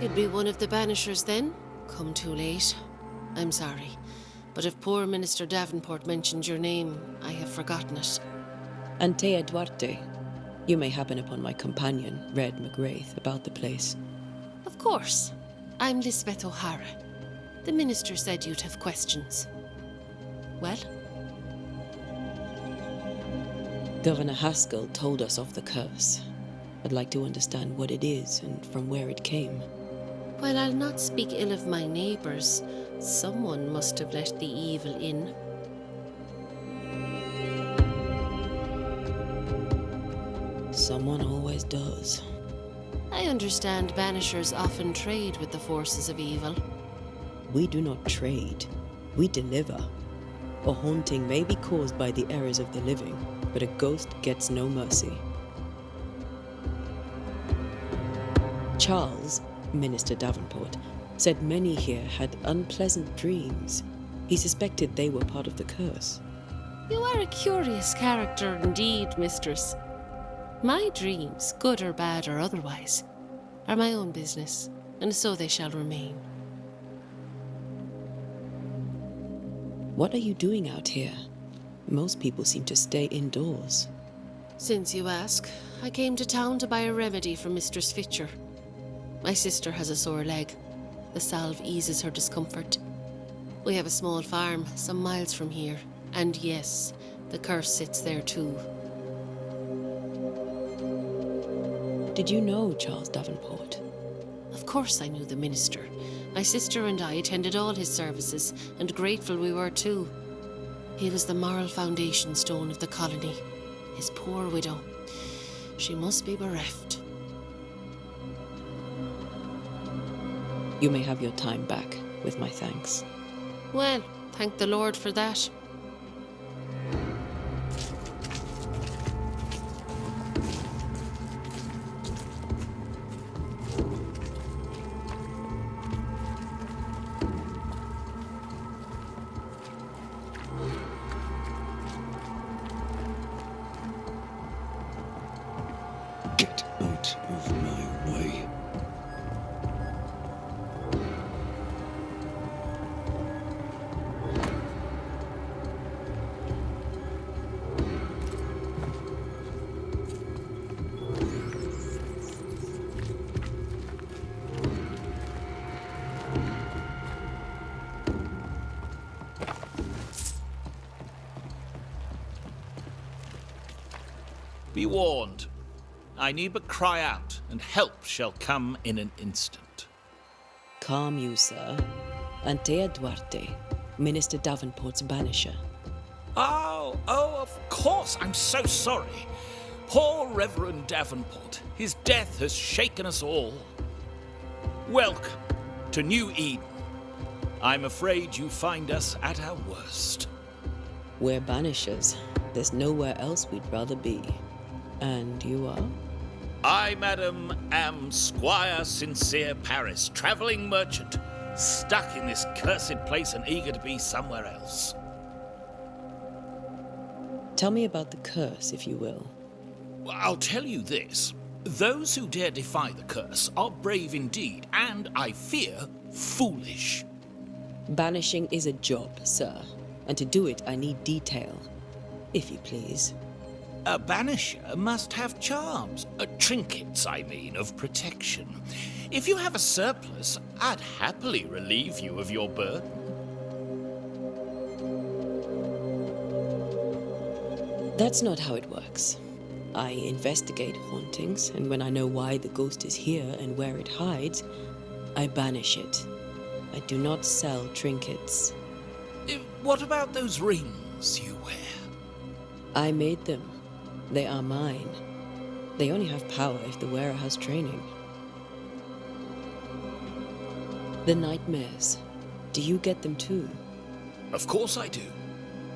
You'd be one of the Banishers then? Come too late. I'm sorry, but if poor Minister Davenport mentioned your name, I have forgotten it. Antea Duarte. You may happen upon my companion, Red McGrath, about the place. Of course. I'm Lisbeth O'Hara. The minister said you'd have questions. Well? Governor Haskell told us of the curse. I'd like to understand what it is and from where it came. Well, I'll not speak ill of my neighbours. Someone must have let the evil in. Someone always does. I understand Banishers often trade with the forces of evil. We do not trade. We deliver. A haunting may be caused by the errors of the living, but a ghost gets no mercy. Charles, Minister Davenport, said many here had unpleasant dreams. He suspected they were part of the curse. You are a curious character indeed, mistress. My dreams, good or bad or otherwise, are my own business, and so they shall remain. What are you doing out here? Most people seem to stay indoors. Since you ask, I came to town to buy a remedy from Mistress Fitcher. My sister has a sore leg. The salve eases her discomfort. We have a small farm some miles from here, and yes, the curse sits there too. Did you know Charles Davenport? Of course I knew the minister. My sister and I attended all his services, and grateful we were too. He was the moral foundation stone of the colony. His poor widow. She must be bereft. You may have your time back, with my thanks. Well, thank the Lord for that. Get out of my way. Be warned. I need but cry out, and help shall come in an instant. Calm you, sir. Antea Duarte, Minister Davenport's banisher. Oh, of course. I'm so sorry. Poor Reverend Davenport. His death has shaken us all. Welcome to New Eden. I'm afraid you find us at our worst. We're banishers. There's nowhere else we'd rather be. And you are? I, madam, am Squire Sincere Paris, travelling merchant, stuck in this cursed place and eager to be somewhere else. Tell me about the curse, if you will. Well, I'll tell you this. Those who dare defy the curse are brave indeed, and, I fear, foolish. Banishing is a job, sir. And to do it, I need detail. If you please. A banisher must have charms, trinkets, I mean, of protection. If you have a surplus, I'd happily relieve you of your burden. That's not how it works. I investigate hauntings, and when I know why the ghost is here and where it hides, I banish it. I do not sell trinkets. What about those rings you wear? I made them. They are mine. They only have power if the wearer has training. The nightmares. Do you get them too? Of course I do.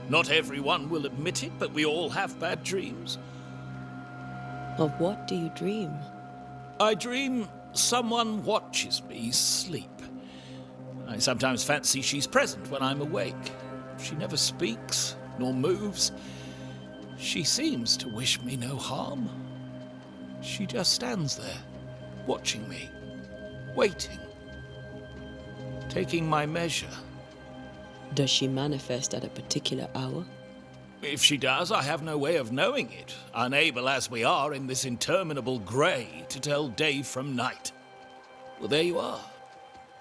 Not everyone will admit it, but we all have bad dreams. Of what do you dream? I dream someone watches me sleep. I sometimes fancy she's present when I'm awake. She never speaks, nor moves. She seems to wish me no harm. She just stands there, watching me. waiting, taking my measure. Does she manifest at a particular hour? If she does, I have no way of knowing it, unable as we are in this interminable grey to tell day from night. Well, there you are.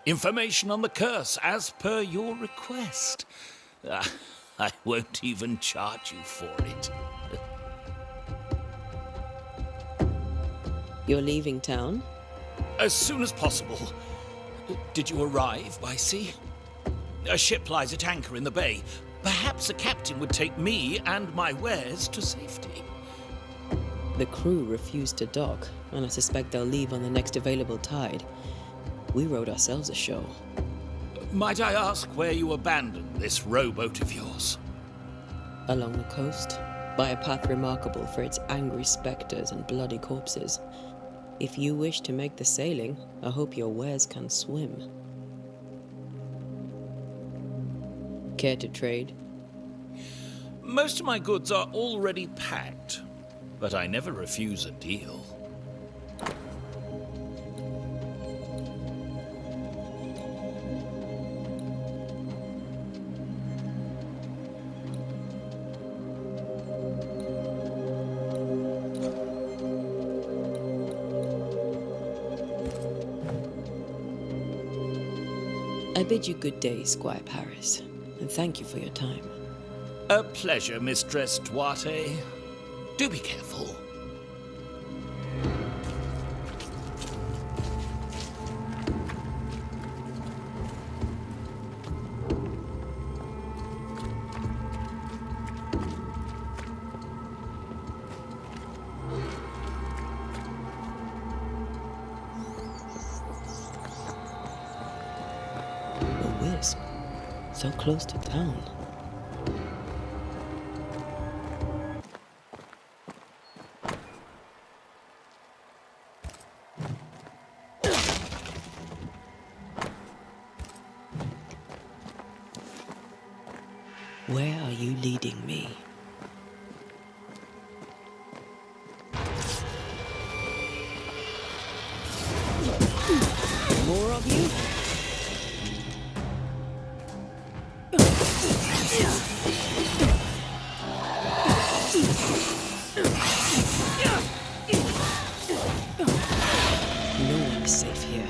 Information on the curse, as per your request. I won't even charge you for it. You're leaving town? As soon as possible. Did you arrive by sea? A ship lies at anchor in the bay. Perhaps a captain would take me and my wares to safety. The crew refused to dock, and I suspect they'll leave on the next available tide. We rode ourselves ashore. Might I ask where you abandoned this rowboat of yours? Along the coast, by a path remarkable for its angry spectres and bloody corpses. If you wish to make the sailing, I hope your wares can swim. Care to trade? Most of my goods are already packed, but I never refuse a deal. I bid you good day, Squire Paris, and thank you for your time. A pleasure, Mistress Duarte. Do be careful. A wisp, so close to town. Where are you leading me? More of you? No one is safe here.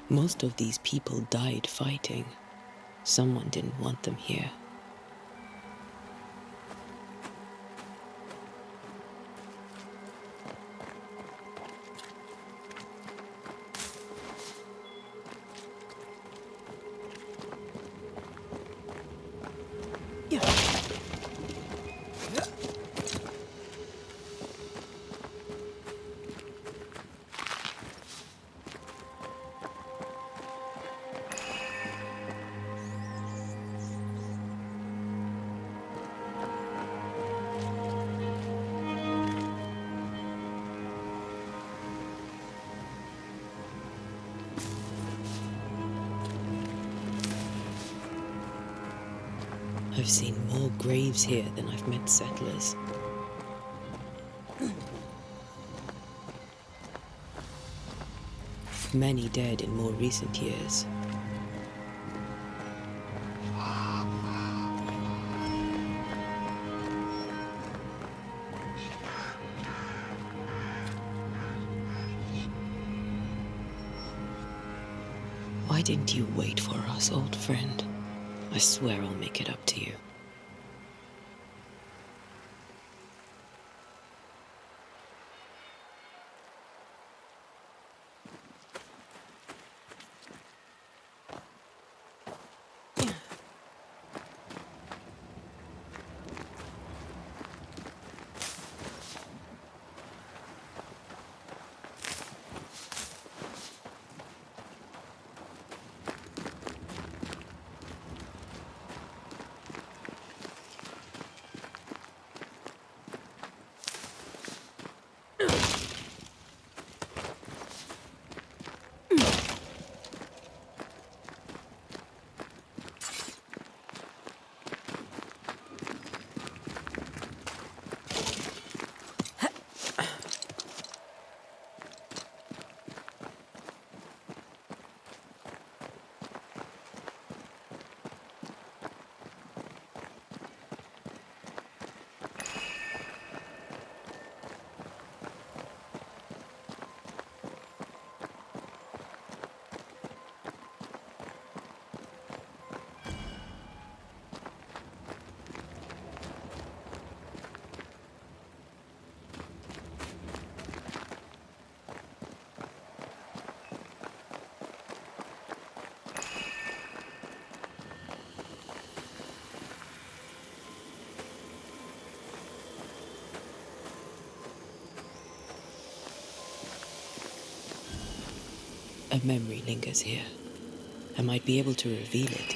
Most of these people died fighting. Someone didn't want them here. I've seen more graves here than I've met settlers. Many dead in more recent years. Why didn't you wait for us, old friend? I swear I'll make it up to you. A memory lingers here. I might be able to reveal it.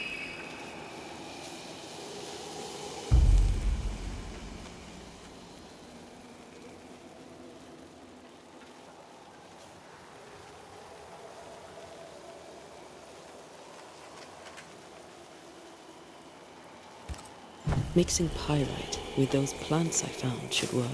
Mixing pyrite with those plants I found should work.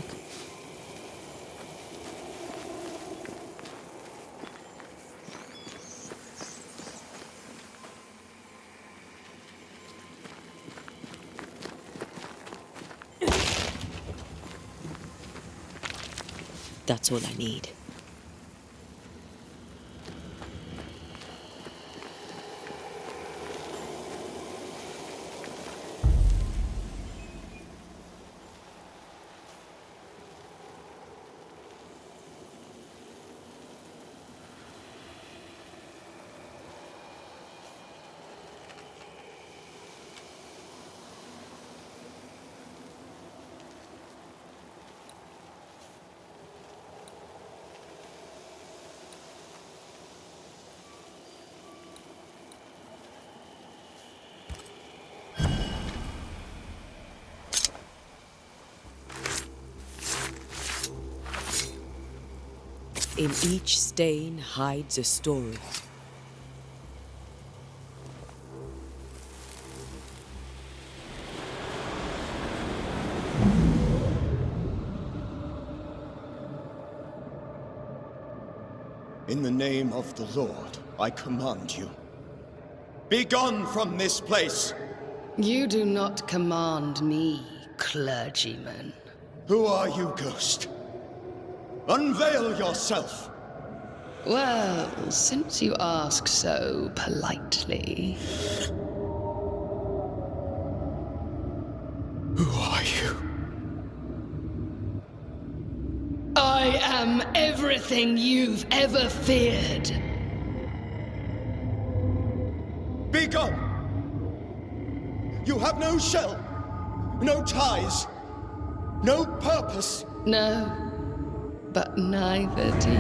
That's all I need. In each stain hides a story. In the name of the Lord, I command you. Be gone from this place! You do not command me, clergyman. Who are you, ghost? Unveil yourself! Well, since you ask so politely... Who are you? I am everything you've ever feared. Be gone! You have no shell, no ties, no purpose. No, but neither do you.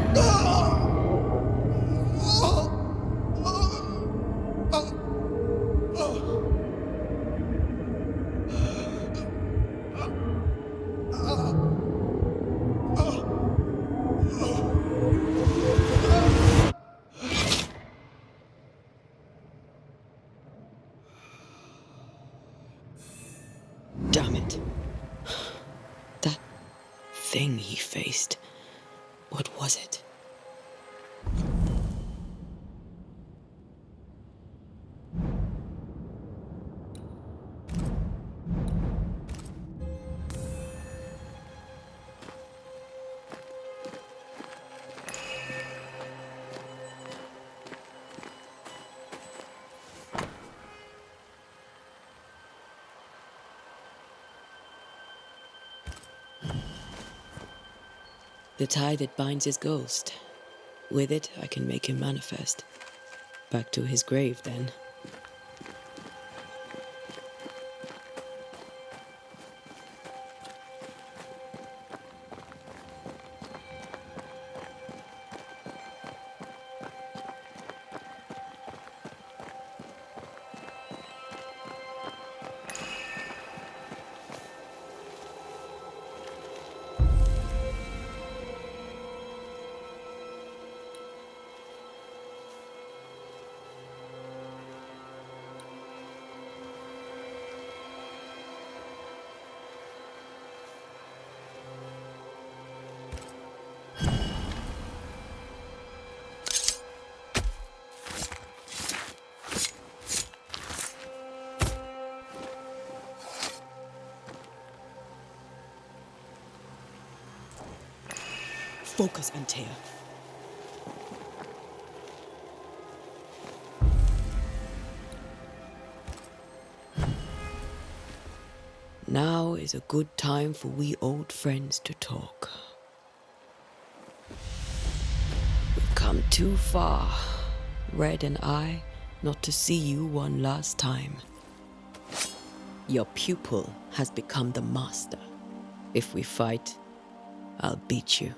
Damn it. That thing he faced. What was it? The tie that binds his ghost. With it, I can make him manifest. Back to his grave, then. Focus, Antea. Now is a good time for we old friends to talk. We've come too far, Red and I, not to see you one last time. Your pupil has become the master. If we fight, I'll beat you.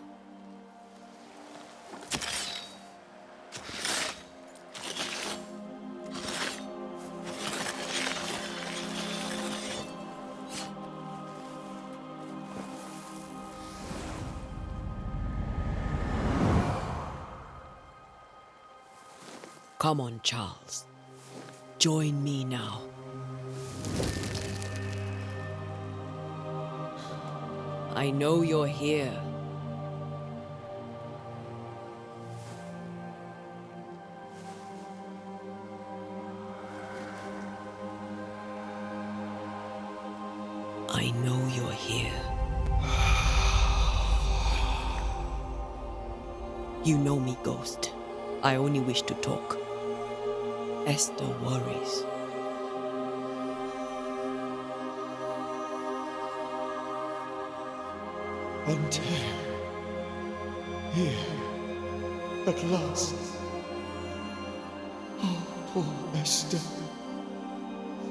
Come on, Charles. Join me now. I know you're here. I know you're here. You know me, Ghost. I only wish to talk. Esther worries. And here, at last. Oh, poor Esther.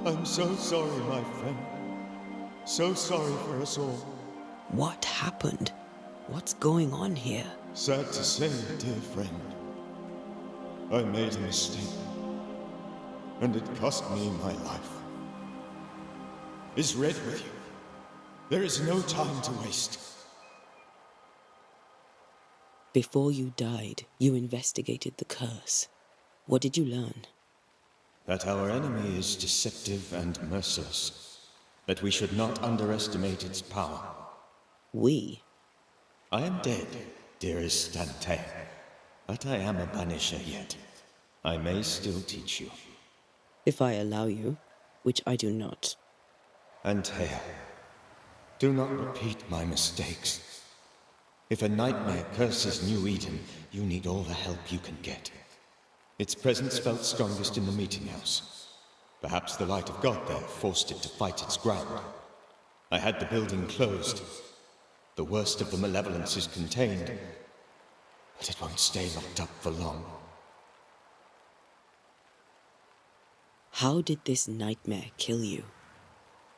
I'm so sorry, my friend. So sorry for us all. What happened? What's going on here? Sad to say, dear friend, I made a mistake, and it cost me my life. Is Red with you? There is no time to waste. Before you died, you investigated the curse. What did you learn? That our enemy is deceptive and merciless. That we should not underestimate its power. We? I am dead, dearest Dante, but I am a Banisher yet. I may still teach you. If I allow you, which I do not. Antea, do not repeat my mistakes. If a nightmare curses New Eden, you need all the help you can get. Its presence felt strongest in the meeting house. Perhaps the light of God there forced it to fight its ground. I had the building closed. The worst of the malevolence is contained, but it won't stay locked up for long. How did this nightmare kill you?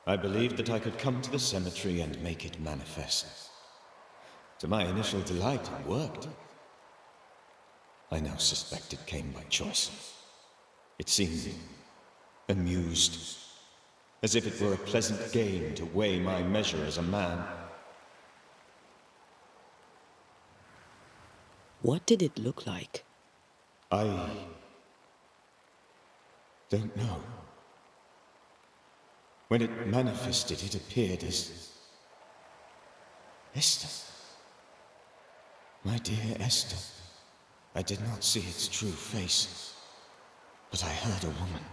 I believed that I could come to the cemetery and make it manifest. To my initial delight, it worked. I now suspect it came by choice. It seemed amused, as if it were a pleasant game to weigh my measure as a man. What did it look like? I don't know. When it manifested, it appeared as Esther. My dear Esther. I did not see its true face, but I heard a woman.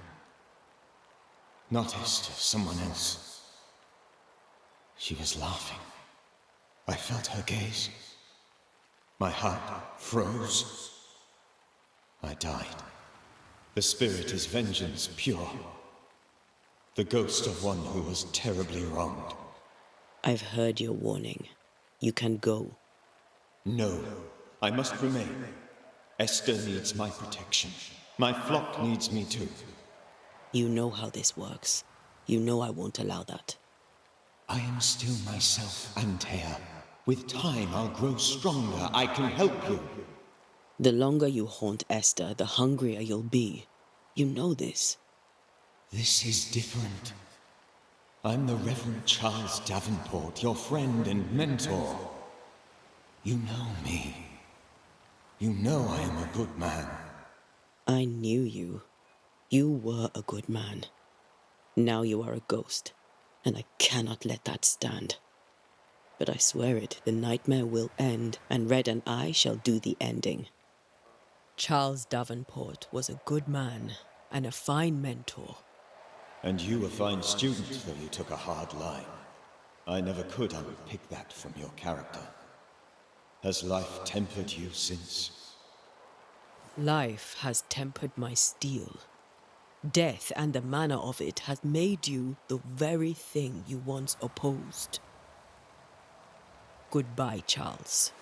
Not Esther, someone else. She was laughing. I felt her gaze. My heart froze. I died. The spirit is vengeance pure. The ghost of one who was terribly wronged. I've heard your warning. You can go. No, I must remain. Esther needs my protection. My flock needs me too. You know how this works. You know I won't allow that. I am still myself, Antea. With time, I'll grow stronger. I can help you. The longer you haunt Esther, the hungrier you'll be. You know this. This is different. I'm the Reverend Charles Davenport, your friend and mentor. You know me. You know I am a good man. I knew you. You were a good man. Now you are a ghost, and I cannot let that stand. But I swear it, the nightmare will end, and Red and I shall do the ending. Charles Davenport was a good man and a fine mentor. And you a fine student, though you took a hard line. I never could unpick that from your character. Has life tempered you since? Life has tempered my steel. Death and the manner of it has made you the very thing you once opposed. Goodbye, Charles.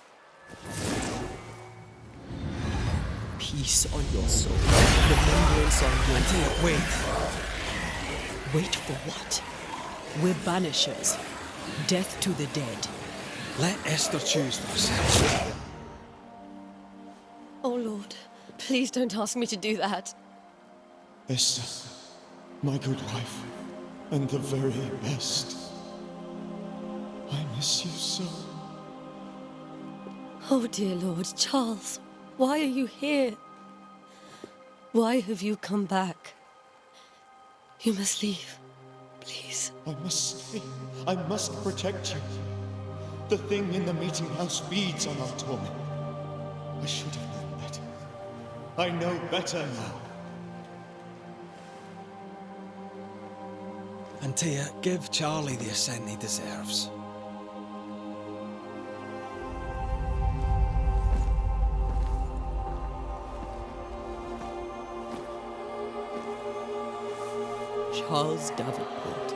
Peace on your soul. Remembrance on your soul. Wait. Wait for what? We're banishers. Death to the dead. Let Esther choose for herself. Oh, Lord. Please don't ask me to do that. Esther, my good wife, and the very best. I miss you so. Oh, dear Lord. Charles, why are you here? Why have you come back? You must leave. Please. I must stay. I must protect you. The thing in the meeting house feeds on our torment. I should have known better. I know better now. Antea, give Charlie the ascent he deserves. Charles Davenport,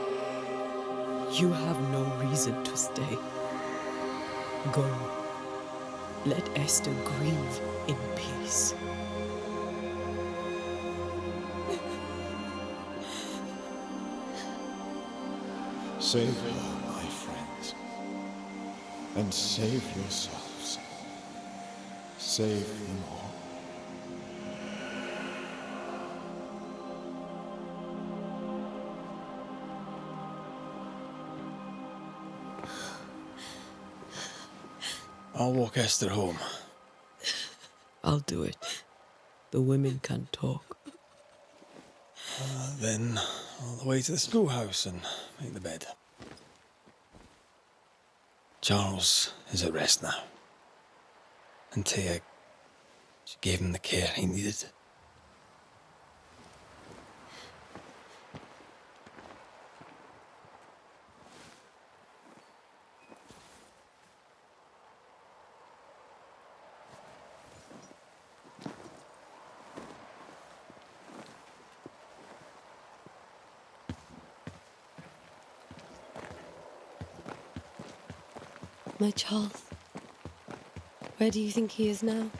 you have no reason to stay. Go. Let Esther grieve in peace. Save her, my friends. And save yourselves. Save them all. I'll walk Esther home. I'll do it. The women can't talk. Then all the way to the schoolhouse and make the bed. Charles is at rest now. And Tia, she gave him the care he needed. My Charles. Where do you think he is now?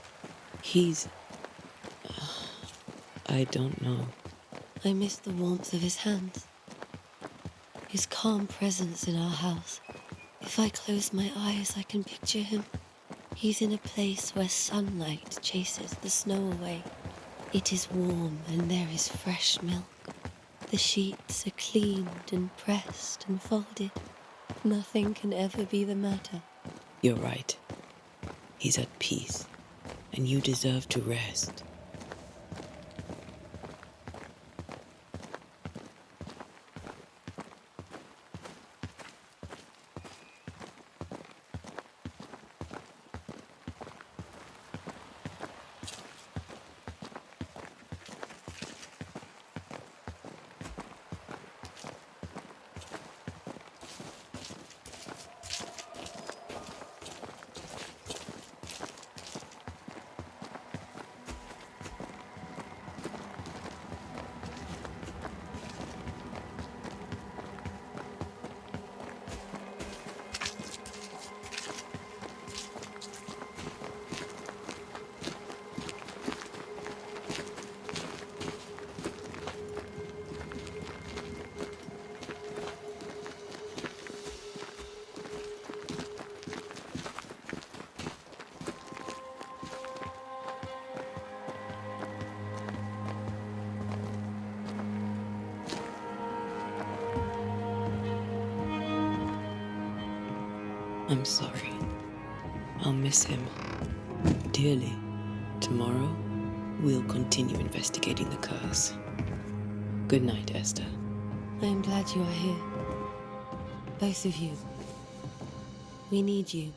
He's... I don't know. I miss the warmth of his hands. His calm presence in our house. If I close my eyes, I can picture him. He's in a place where sunlight chases the snow away. It is warm and there is fresh milk. The sheets are cleaned and pressed and folded. Nothing can ever be the matter. You're right. He's at peace, and you deserve to rest. I'm sorry. I'll miss him dearly. Tomorrow, we'll continue investigating the curse. Good night, Esther. I am glad you are here. Both of you. We need you.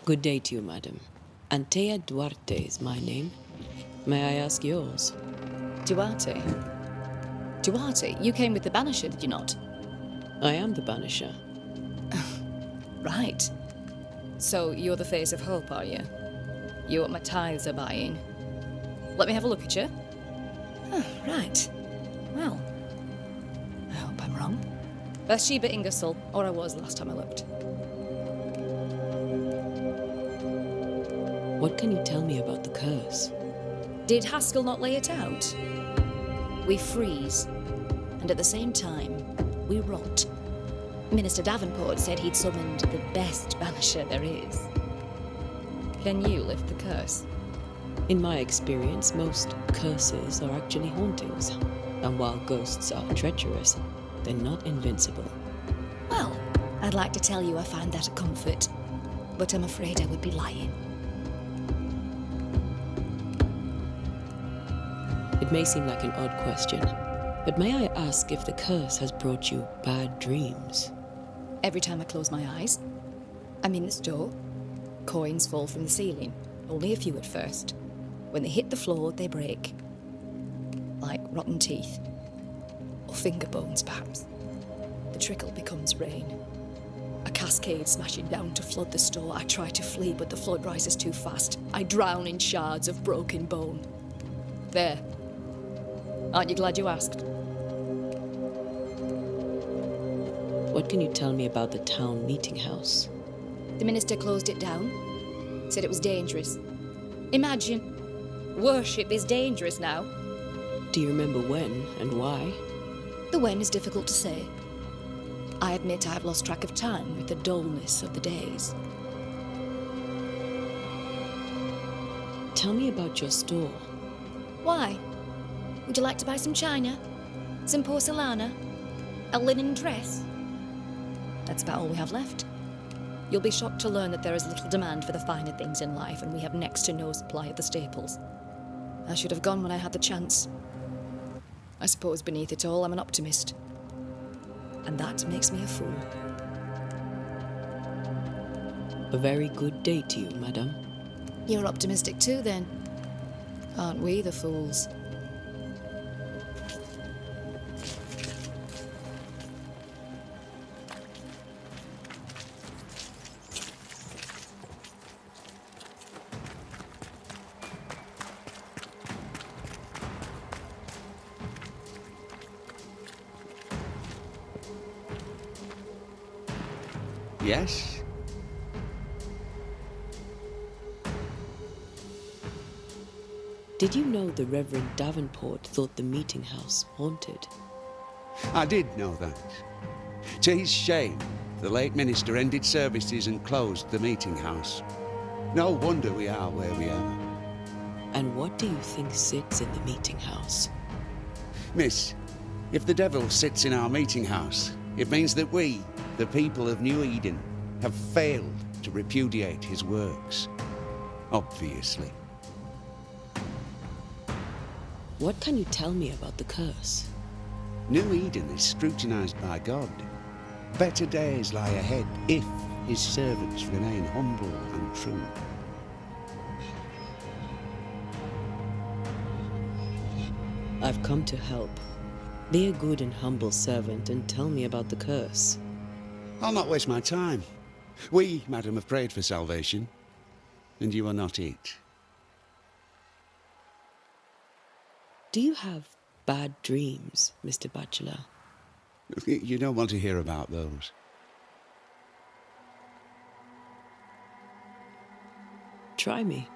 Good day to you, madam. Antea Duarte is my name. May I ask yours? Duarte? Duarte, you came with the Banisher, did you not? I am the Banisher. Right. So you're the face of hope, are you? You're what my tithes are buying. Let me have a look at you. Oh, right. Well, I hope I'm wrong. Bathsheba Ingersoll, or I was last time I looked. What can you tell me about the curse? Did Haskell not lay it out? We freeze, and at the same time, we rot. Minister Davenport said he'd summoned the best banisher there is. Can you lift the curse? In my experience, most curses are actually hauntings. And while ghosts are treacherous, they're not invincible. Well, I'd like to tell you I find that a comfort, but I'm afraid I would be lying. It may seem like an odd question, but may I ask if the curse has brought you bad dreams? Every time I close my eyes, I'm in the store. Coins fall from the ceiling, only a few at first. When they hit the floor, they break. Like rotten teeth. Or finger bones, perhaps. The trickle becomes rain. A cascade smashing down to flood the store. I try to flee, but the flood rises too fast. I drown in shards of broken bone. There. Aren't you glad you asked? What can you tell me about the town meeting house? The minister closed it down. Said it was dangerous. Imagine. Worship is dangerous now. Do you remember when and why? The when is difficult to say. I admit I've lost track of time with the dullness of the days. Tell me about your store. Why? Would you like to buy some china? Some porcelana? A linen dress? That's about all we have left. You'll be shocked to learn that there is little demand for the finer things in life, and we have next to no supply of the staples. I should have gone when I had the chance. I suppose beneath it all, I'm an optimist. And that makes me a fool. A very good day to you, madam. You're optimistic too, then. Aren't we the fools? Yes? Did you know the Reverend Davenport thought the meeting house haunted? I did know that. To his shame, the late minister ended services and closed the meeting house. No wonder we are where we are. And what do you think sits in the meeting house? Miss, if the devil sits in our meeting house, it means that we, the people of New Eden, have failed to repudiate his works. Obviously. What can you tell me about the curse? New Eden is scrutinized by God. Better days lie ahead if his servants remain humble and true. I've come to help. Be a good and humble servant and tell me about the curse. I'll not waste my time. We, madam, have prayed for salvation, and you are not it. Do you have bad dreams, Mr. Bachelor? You don't want to hear about those. Try me.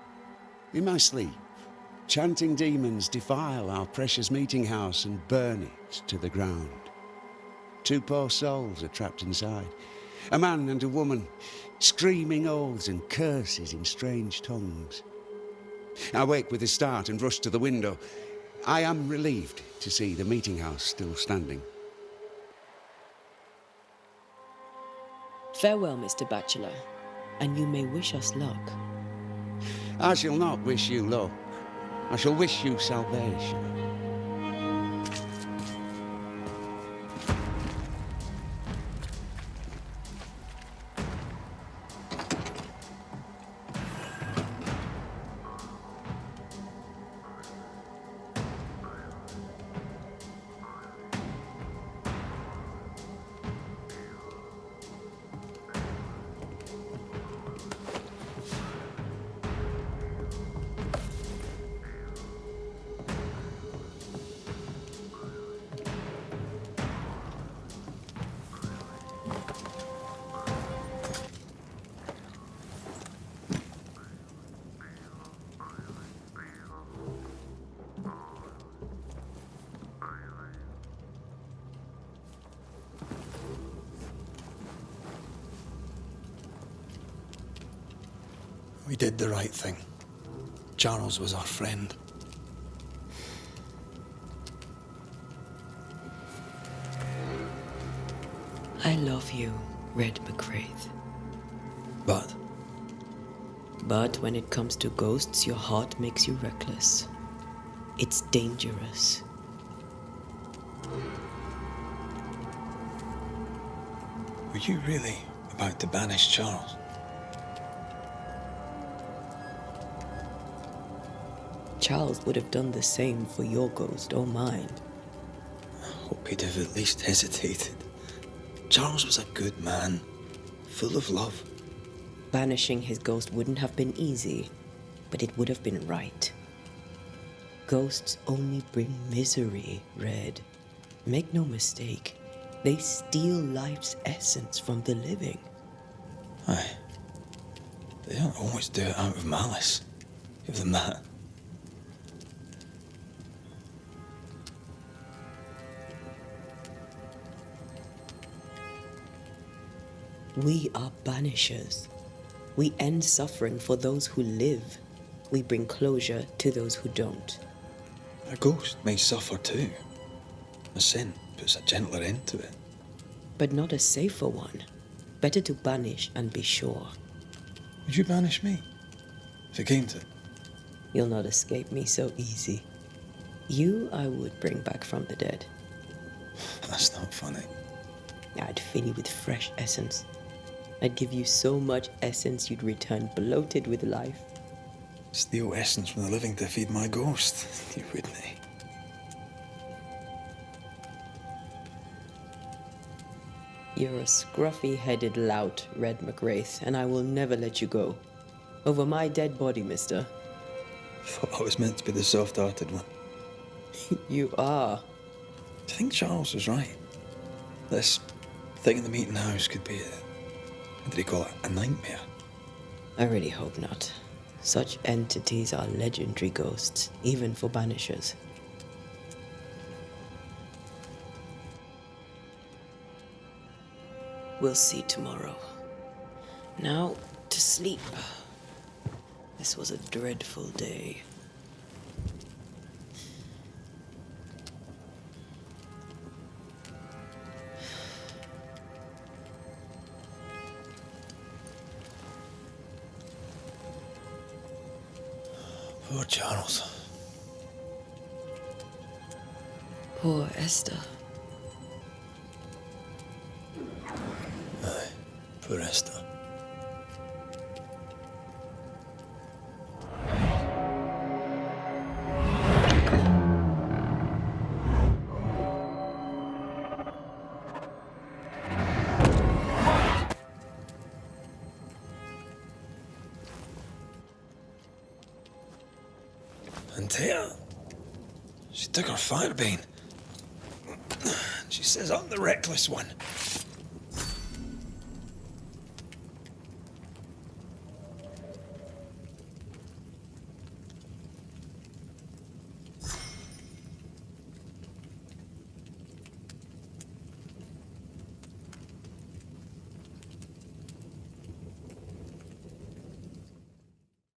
In my sleep, chanting demons defile our precious meeting house and burn it to the ground. 2 poor souls are trapped inside. A man and a woman, screaming oaths and curses in strange tongues. I wake with a start and rush to the window. I am relieved to see the meeting house still standing. Farewell, Mr. Bachelor, and you may wish us luck. I shall not wish you luck. I shall wish you salvation. We did the right thing. Charles was our friend. I love you, Red McWraith. But But when it comes to ghosts, your heart makes you reckless. It's dangerous. were you really about to banish Charles? Charles would have done the same for your ghost or mine. I hope he'd have at least hesitated. Charles was a good man, full of love. Banishing his ghost wouldn't have been easy, but it would have been right. Ghosts only bring misery, Red. Make no mistake, they steal life's essence from the living. Aye. They don't always do it out of malice. Give them that. We are banishers. We end suffering for those who live. We bring closure to those who don't. A ghost may suffer too. A sin puts a gentler end to it. But not a safer one. Better to banish and be sure. Would you banish me? If it came to it? You'll not escape me so easy. You I would bring back from the dead. That's not funny. I'd fill you with fresh essence. I'd give you so much essence you'd return bloated with life. Steal essence from the living to feed my ghost. You wouldn't. You're a scruffy-headed lout, Red McWraith, and I will never let you go. Over my dead body, mister. Thought I was meant to be the soft-hearted one. You are. Do you think Charles was right? This thing in the meeting house could be what did he call it? A nightmare? I really hope not. Such entities are legendary ghosts, even for banishers. We'll see tomorrow. Now, to sleep. This was a dreadful day. Poor Charles. Poor Esther. Aye, poor Esther. And Taya, she took her firebane. She says I'm the reckless one.